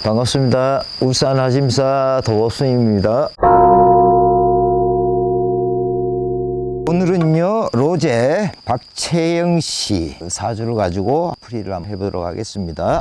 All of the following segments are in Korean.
반갑습니다. 울산 하심사 도법순입니다. 오늘은요, 로제 박채영 씨 사주를 가지고 풀이를 한번 해보도록 하겠습니다.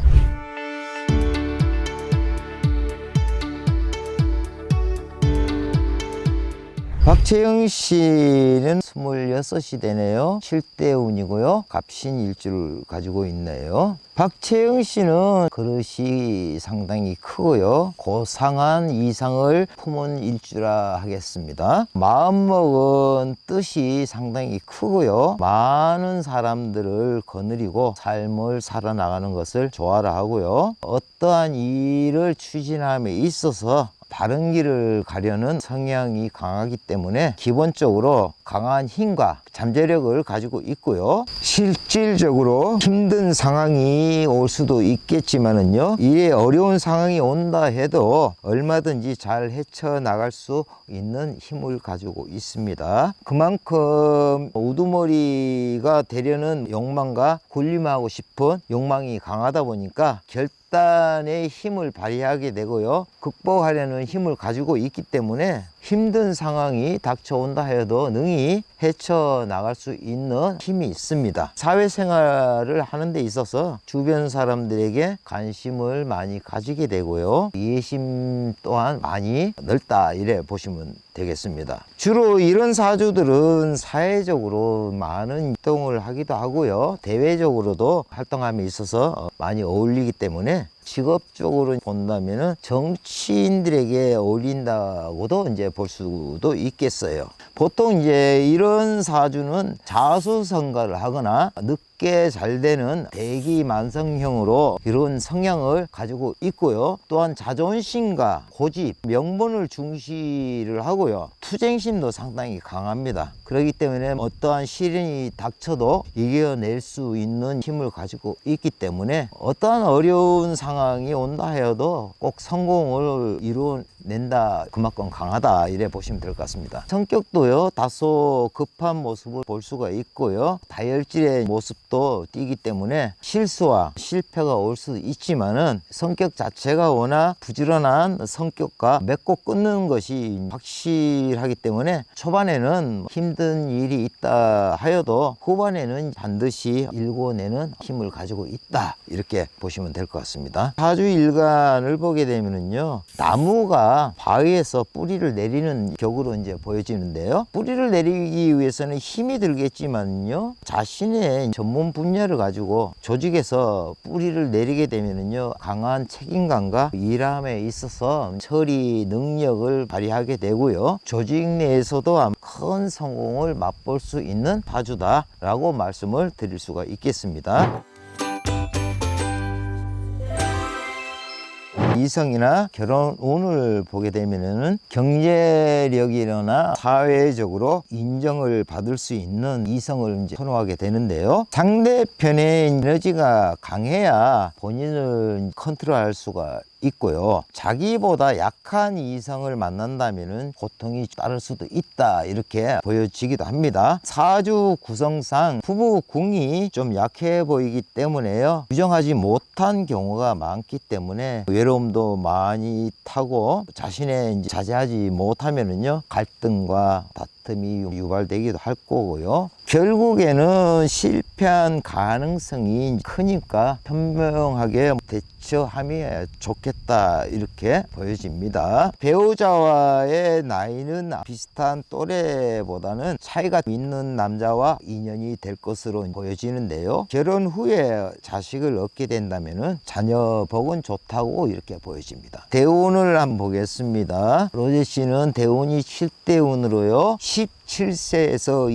박채영 씨는 26이 되네요. 7대 운이고요. 갑신 일주를 가지고 있네요. 박채영 씨는 그릇이 상당히 크고요. 고상한 이상을 품은 일주라 하겠습니다. 마음먹은 뜻이 상당히 크고요. 많은 사람들을 거느리고 삶을 살아나가는 것을 좋아라 하고요. 어떠한 일을 추진함에 있어서 바른 길을 가려는 성향이 강하기 때문에 기본적으로 강한 힘과 잠재력을 가지고 있고요. 실질적으로 힘든 상황이 올 수도 있겠지만은요, 이에 어려운 상황이 온다 해도 얼마든지 잘 헤쳐나갈 수 있는 힘을 가지고 있습니다. 그만큼 우두머리가 되려는 욕망과 군림하고 싶은 욕망이 강하다 보니까 결단의 힘을 발휘하게 되고요, 극복하려는 힘을 가지고 있기 때문에 힘든 상황이 닥쳐온다 해도 능히 헤쳐나갈 수 있는 힘이 있습니다. 사회생활을 하는 데 있어서 주변 사람들에게 관심을 많이 가지게 되고요, 이해심 또한 많이 넓다 이래 보시면 되겠습니다. 주로 이런 사주들은 사회적으로 많은 활동을 하기도 하고요, 대외적으로도 활동함에 있어서 많이 어울리기 때문에 직업적으로 본다면은 정치인들에게 어울린다고도 이제 볼 수도 있겠어요. 보통 이제 이런 사주는 자수성가를 하거나 늦게 잘 되는 대기만성형으로 이런 성향을 가지고 있고요. 또한 자존심과 고집, 명분을 중시를 하고요. 투쟁심도 상당히 강합니다. 그렇기 때문에 어떠한 시련이 닥쳐도 이겨낼 수 있는 힘을 가지고 있기 때문에 어떠한 어려운 상황이 온다 해도 꼭 성공을 이루어낸다, 그만큼 강하다 이래 보시면 될 것 같습니다. 성격도요, 다소 급한 모습을 볼 수가 있고요, 다혈질의 모습도 띠기 때문에 실수와 실패가 올 수도 있지만은 성격 자체가 워낙 부지런한 성격과 맺고 끊는 것이 확실하기 때문에 초반에는 힘든 일이 있다 하여도 후반에는 반드시 일궈내는 힘을 가지고 있다, 이렇게 보시면 될 것 같습니다. 사주 일간을 보게 되면은요, 나무가 바위에서 뿌리를 내리는 격으로 이제 보여지는데요, 뿌리를 내리기 위해서는 힘이 들겠지만요, 자신의 전문 분야를 가지고 조직에서 뿌리를 내리게 되면은요, 강한 책임감과 일함에 있어서 처리 능력을 발휘하게 되고요, 조직 내에서도 큰 성공을 맛볼 수 있는 사주다 라고 말씀을 드릴 수가 있겠습니다. 이성이나 결혼 운을 보게 되면은 경제력이나 사회적으로 인정을 받을 수 있는 이성을 이제 선호하게 되는데요, 상대편의 에너지가 강해야 본인을 컨트롤할 수가 있고요, 자기보다 약한 이성을 만난다면 고통이 따를 수도 있다, 이렇게 보여지기도 합니다. 사주 구성상 부부궁이 좀 약해 보이기 때문에요, 유정하지 못한 경우가 많기 때문에 외로움도 많이 타고 자신의 자제하지 못하면은요, 갈등과 다툼이 유발되기도 할 거고요, 결국에는 실패한 가능성이 크니까 현명하게 대처함이 좋겠다, 이렇게 보여집니다. 배우자와의 나이는 비슷한 또래보다는 차이가 있는 남자와 인연이 될 것으로 보여지는데요, 결혼 후에 자식을 얻게 된다면 자녀 복은 좋다고 이렇게 보여집니다. 대운을 한번 보겠습니다. 로제 씨는 대운이 7대 운으로요, 17세에서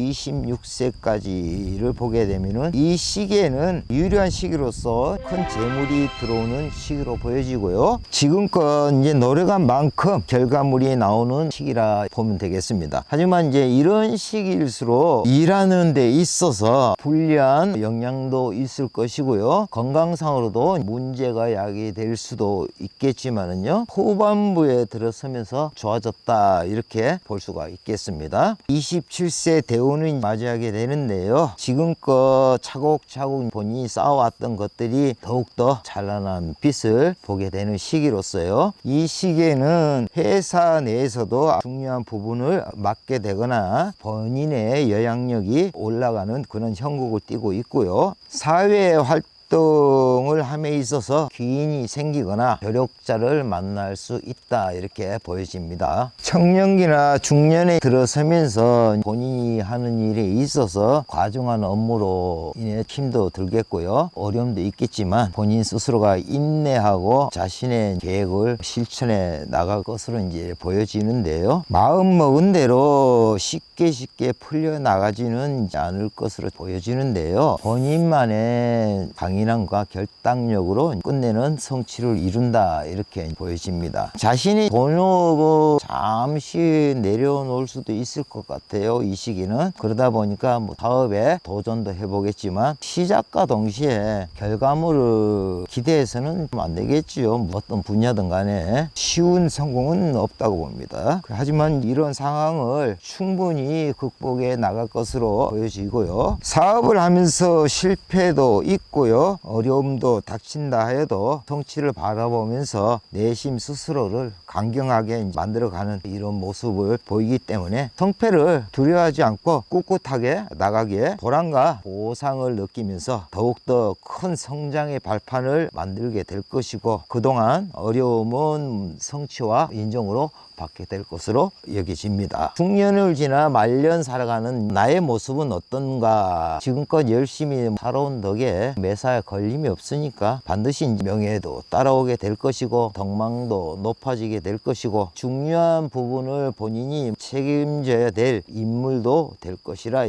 26세까지를 보게 되면은 이 시기에는 유리한 시기로서 큰 재물이 들어오는 시기로 보여지고요, 지금껏 이제 노력한 만큼 결과물이 나오는 시기라 보면 되겠습니다. 하지만 이제 이런 시기일수록 일하는 데 있어서 불리한 영향도 있을 것이고요, 건강상으로도 문제가 야기될 수도 있겠지만은요, 후반부에 들어서면서 좋아졌다, 이렇게 볼 수가 있겠습니다. 27세 대운을 맞이하게 되는데요. 지금껏 차곡차곡 본인이 쌓아왔던 것들이 더욱더 찬란한 빛을 보게 되는 시기로서요. 이 시기에는 회사 내에서도 중요한 부분을 맡게 되거나 본인의 영향력이 올라가는 그런 형국을 띠고 있고요. 사회 활동을 함에 있어서 귀인이 생기거나 조력자를 만날 수 있다, 이렇게 보여집니다. 청년기나 중년에 들어서면서 본인이 하는 일에 있어서 과중한 업무로 인해 힘도 들겠고요, 어려움도 있겠지만 본인 스스로가 인내하고 자신의 계획을 실천해 나갈 것으로 이제 보여지는데요. 마음 먹은 대로 쉽게 풀려나가지는 않을 것으로 보여지는데요. 본인만의 강인함과 결단력으로 끝내는 성취를 이룬다, 이렇게 보여집니다. 자신이 본업을 잠시 내려놓을 수도 있을 것 같아요. 이 시기는. 그러다 보니까 사업에 도전도 해보겠지만 시작과 동시에 결과물을 기대해서는 안 되겠지요. 어떤 분야든 간에 쉬운 성공은 없다고 봅니다. 하지만 이런 상황을 충분히 극복해 나갈 것으로 보여지고요. 사업을 하면서 실패도 있고요, 어려움도 닥친다 해도 성취를 바라보면서 내심 스스로를 강경하게 만들어가는 이런 모습을 보이기 때문에 성패를 두려워하지 않고 꿋꿋하게 나가기에 보람과 보상을 느끼면서 더욱더 큰 성장의 발판을 만들게 될 것이고, 그동안 어려움은 성취와 인정으로 받게 될 것으로 여겨집니다. 중년을 지나 말년 살아가는 나의 모습은 어떤가? 지금껏 열심히 살아온 덕에 매사에 걸림이 없으니까 반드시 명예도 따라오게 될 것이고 덕망도 높아지게 될 것이고 중요한 부분을 본인이 책임져야 될 인물도 될 것이라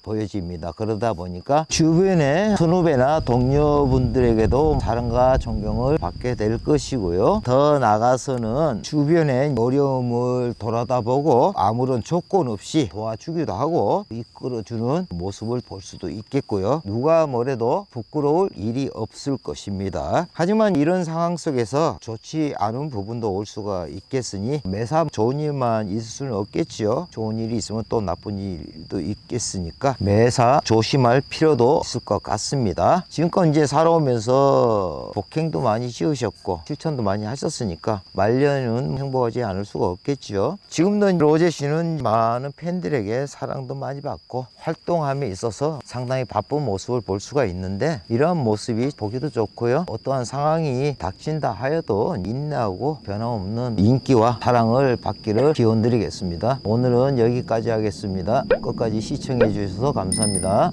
보여집니다. 그러다 보니까 주변의 선후배나 동료분들에게도 사랑과 존경을 받게 될 것이고요. 더 나아가서는 주변의 어려움을 돌아다 보고 아무런 조건 없이 도와주기도 하고 이끌어주는 모습을 볼 수도 있겠고요. 누가 뭐래도 부끄러울 일이 없을 것입니다. 하지만 이런 상황 속에서 좋지 않은 부분도 올 수가 있겠으니 매사 좋은 일만 있을 수는 없겠지요. 좋은 일이 있으면 또 나쁜 일도 있겠으니까 매사 조심할 필요도 있을 것 같습니다. 지금껏 이제 살아오면서 복행도 많이 지으셨고 실천도 많이 하셨으니까 말년은 행복하지 않을 수가 없겠죠. 지금도 로제 씨는 많은 팬들에게 사랑도 많이 받고 활동함에 있어서 상당히 바쁜 모습을 볼 수가 있는데 이러한 모습이 보기도 좋고요. 어떠한 상황이 닥친다 하여도 인내하고 변함없는 인기와 사랑을 받기를 기원드리겠습니다. 오늘은 여기까지 하겠습니다. 끝까지 시청해 주셔서 감사합니다.